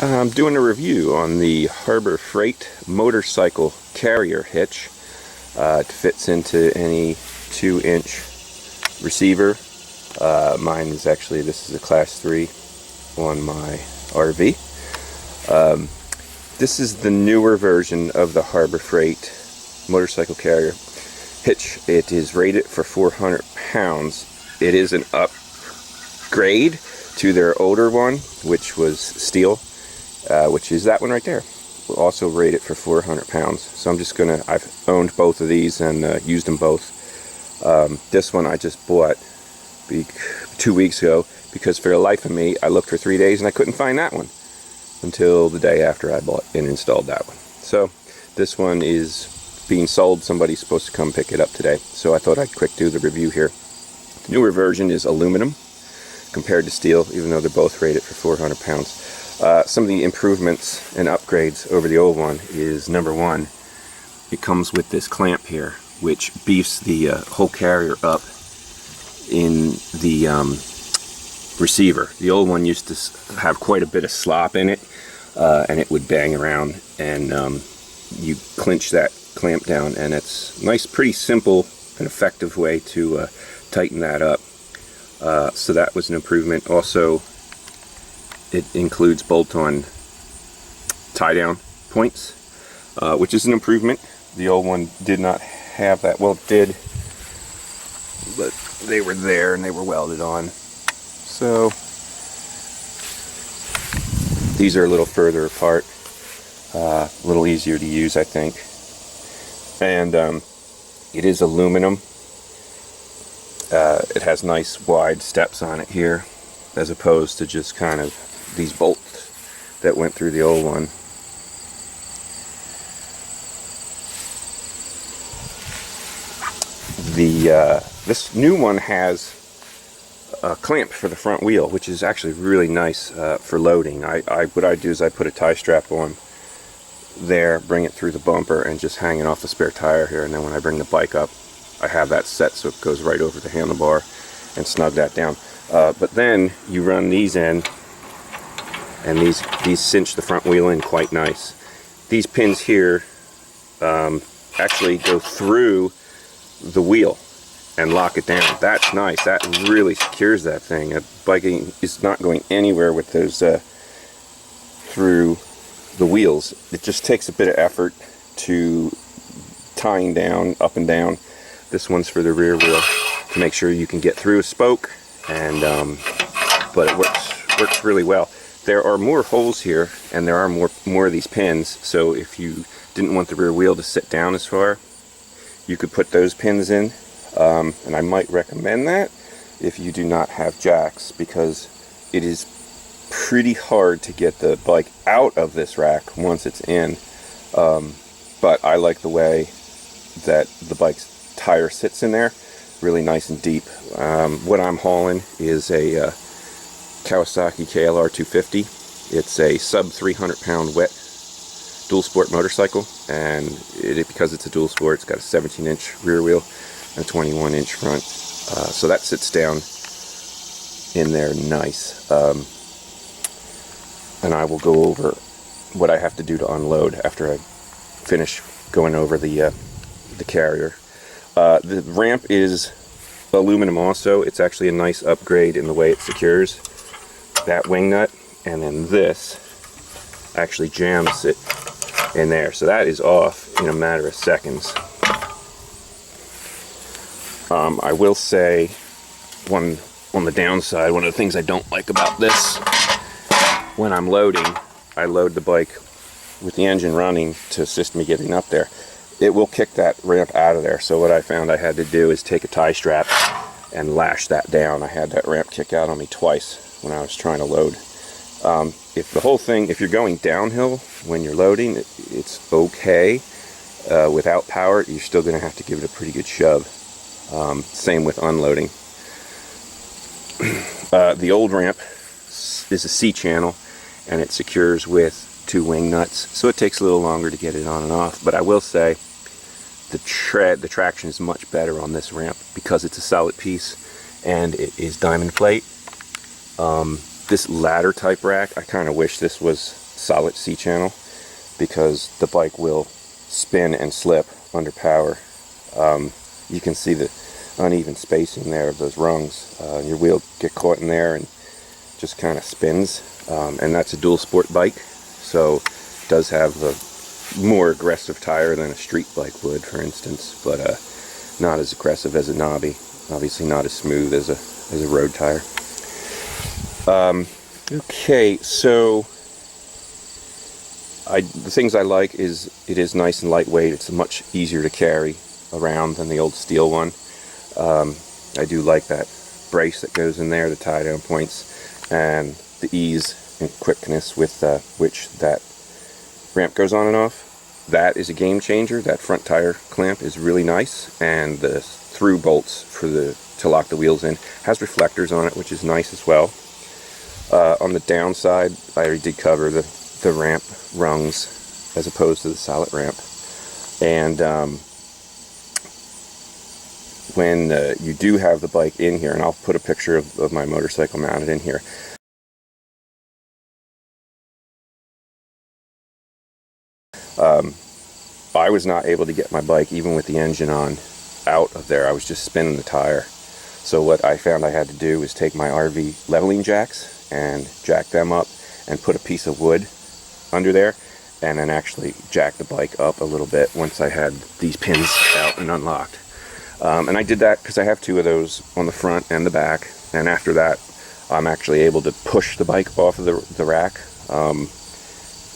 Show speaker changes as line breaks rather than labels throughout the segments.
I'm doing a review on the Harbor Freight Motorcycle Carrier hitch. It fits into any 2-inch receiver. Mine is actually, this is a Class 3 on my RV. This is the newer version of the Harbor Freight Motorcycle Carrier hitch. It is rated for 400 pounds. It is an upgrade to their older one, which was steel, which is that one right there. We'll also rate it for 400 pounds. So I'm just gonna, I've owned both of these and used them both. This one I just bought 2 weeks ago because for the life of me, I looked for 3 days and I couldn't find that one until the day after I bought and installed that one. So this one is being sold. Somebody's supposed to come pick it up today. So I thought I'd quick do the review here. The newer version is aluminum compared to steel, even though they're both rated for 400 pounds. Some of the improvements and upgrades over the old one is, number one, it comes with this clamp here, which beefs the whole carrier up in the receiver. The old one used to have quite a bit of slop in it, and it would bang around, and you clinch that clamp down, and it's nice, pretty simple and effective way to tighten that up. So that was an improvement. Also, it includes bolt-on tie-down points, which is an improvement. The old one did not have that. Well, it did, but they were there and they were welded on. So these are a little further apart, a little easier to use, I think. And it is aluminum. It has nice wide steps on it here, as opposed to just kind of these bolts that went through the old one. This new one has a clamp for the front wheel, which is actually really nice for loading. What I do is I put a tie strap on there, bring it through the bumper, and just hang it off the spare tire here. And then when I bring the bike up, I have that set so it goes right over the handlebar and snug that down. But then you run these in, and these cinch the front wheel in quite nice. These pins here actually go through the wheel and lock it down. That's nice. That really secures that thing. A bike is not going anywhere with those through the wheels. It just takes a bit of effort to tying down up and down. This one's for the rear wheel to make sure you can get through a spoke, and but it works really well. There are more holes here, and there are more of these pins, so if you didn't want the rear wheel to sit down as far, you could put those pins in, and I might recommend that if you do not have jacks, because it is pretty hard to get the bike out of this rack once it's in. But I like the way that the bike's tire sits in there, really nice and deep. What I'm hauling is a Kawasaki KLR 250. It's a sub 300 pound wet dual sport motorcycle, and because it's a dual sport, it's got a 17-inch rear wheel and a 21-inch front, so that sits down in there nice. And I will go over what I have to do to unload after I finish going over the carrier. The ramp is aluminum also. It's actually a nice upgrade in the way it secures that wing nut, and then this actually jams it in there. So that is off in a matter of seconds. I will say, on the downside, one of the things I don't like about this, when I'm loading, I load the bike with the engine running to assist me getting up there. It will kick that ramp out of there. So what I found I had to do is take a tie strap and lash that down. I had that ramp kick out on me twice when I was trying to load. If you're going downhill when you're loading, it's okay. Without power, you're still going to have to give it a pretty good shove. Same with unloading. The old ramp is a C-channel, and it secures with 2 wing nuts, so it takes a little longer to get it on and off. But I will say the traction is much better on this ramp because it's a solid piece and it is diamond plate. this ladder type rack, I kind of wish this was solid C-channel, because the bike will spin and slip under power. You can see the uneven spacing there of those rungs. Your wheel get caught in there and just kind of spins. And that's a dual sport bike, so it does have a more aggressive tire than a street bike would, for instance, but not as aggressive as a knobby. Obviously not as smooth as a road tire. Okay, so the things I like is it is nice and lightweight. It's much easier to carry around than the old steel one. I do like that brace that goes in there, the tie down points, and the ease and quickness with which that ramp goes on and off. That is a game changer. That front tire clamp is really nice, and the through bolts to lock the wheels in has reflectors on it, which is nice as well. On the downside, I already did cover the ramp rungs as opposed to the solid ramp. And when you do have the bike in here, and I'll put a picture of my motorcycle mounted in here, I was not able to get my bike, even with the engine on, out of there. I was just spinning the tire. So what I found I had to do was take my RV leveling jacks and jack them up and put a piece of wood under there, and then actually jack the bike up a little bit once I had these pins out and unlocked. And I did that because I have two of those on the front and the back, and after that I'm actually able to push the bike off of the rack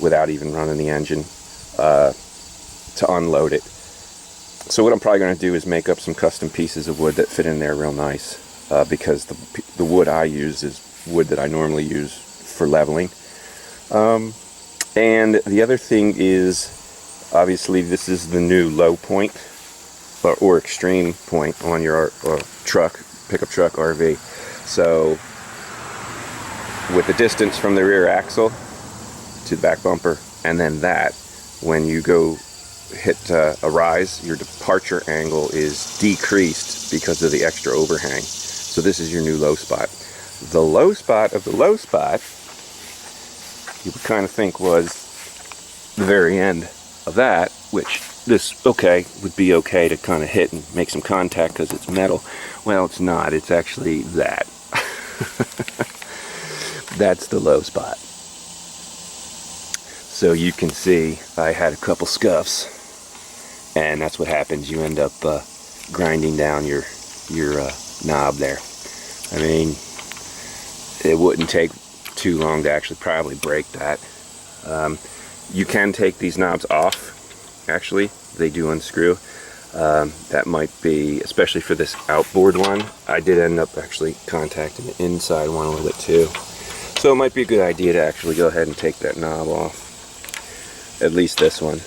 without even running the engine to unload it. So what I'm probably going to do is make up some custom pieces of wood that fit in there real nice, because the wood I use is wood that I normally use for leveling. And the other thing is, obviously this is the new low point or extreme point on your pickup truck RV. So with the distance from the rear axle to the back bumper, and then that, when you go hit a rise, your departure angle is decreased because of the extra overhang. So this is your new low spot. The low spot of the low spot, you would kind of think was the very end of that, which this would be okay to kind of hit and make some contact because it's metal. Well, it's not. It's actually that. That's the low spot. So you can see I had a couple scuffs, and that's what happens. You end up grinding down your knob there. I mean, it wouldn't take too long to actually probably break that. You can take these knobs off. Actually, they do unscrew. That might be, especially for this outboard one, I did end up actually contacting the inside one a little bit too. So it might be a good idea to actually go ahead and take that knob off. At least this one.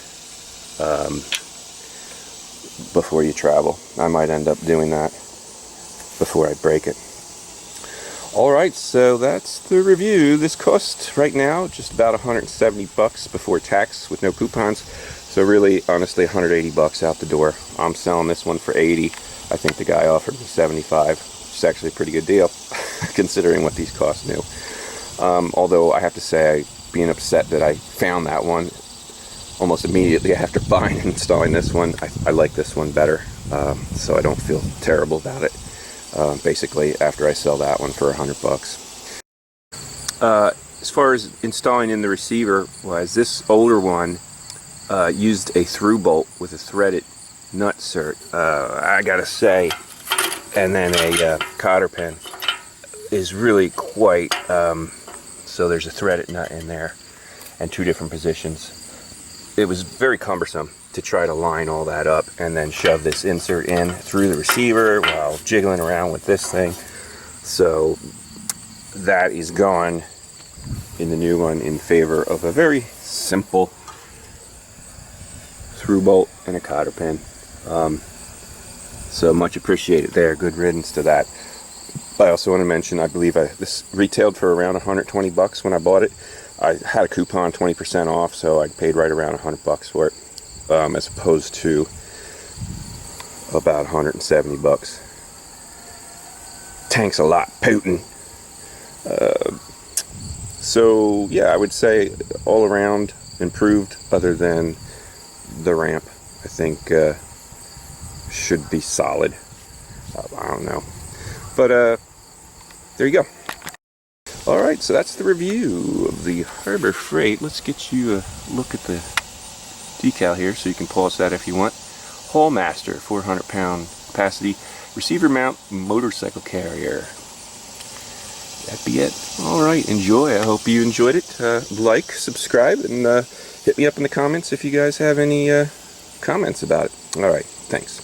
Before you travel. I might end up doing that before I break it. Alright, so that's the review. This cost right now just about $170 before tax with no coupons. So really, honestly, $180 out the door. I'm selling this one for $80. I think the guy offered me $75. It's actually a pretty good deal considering what these cost new. Although I have to say, being upset that I found that one almost immediately after buying and installing this one, I like this one better, so I don't feel terrible about it. Basically, after I sell that one for $100. As far as installing in the receiver was, this older one used a through bolt with a threaded nut cert. I gotta say, and then a cotter pin is really quite. So there's a threaded nut in there, and two different positions. It was very cumbersome to try to line all that up and then shove this insert in through the receiver while jiggling around with this thing. So that is gone in the new one in favor of a very simple through bolt and a cotter pin. So much appreciated there. Good riddance to that. I also want to mention, I believe this retailed for around $120 when I bought it. I had a coupon 20% off, so I paid right around $100 for it, as opposed to about $170. Thanks a lot, Putin. So yeah, I would say all around improved, other than the ramp. I think should be solid. I don't know, but there you go. All right, so that's the review of the Harbor Freight. Let's get you a look at the decal here, so you can pause that if you want. Haulmaster, 400-pound capacity receiver mount motorcycle carrier. That'd be it. All right, enjoy. I hope you enjoyed it. Like, subscribe, and hit me up in the comments if you guys have any comments about it. All right, thanks.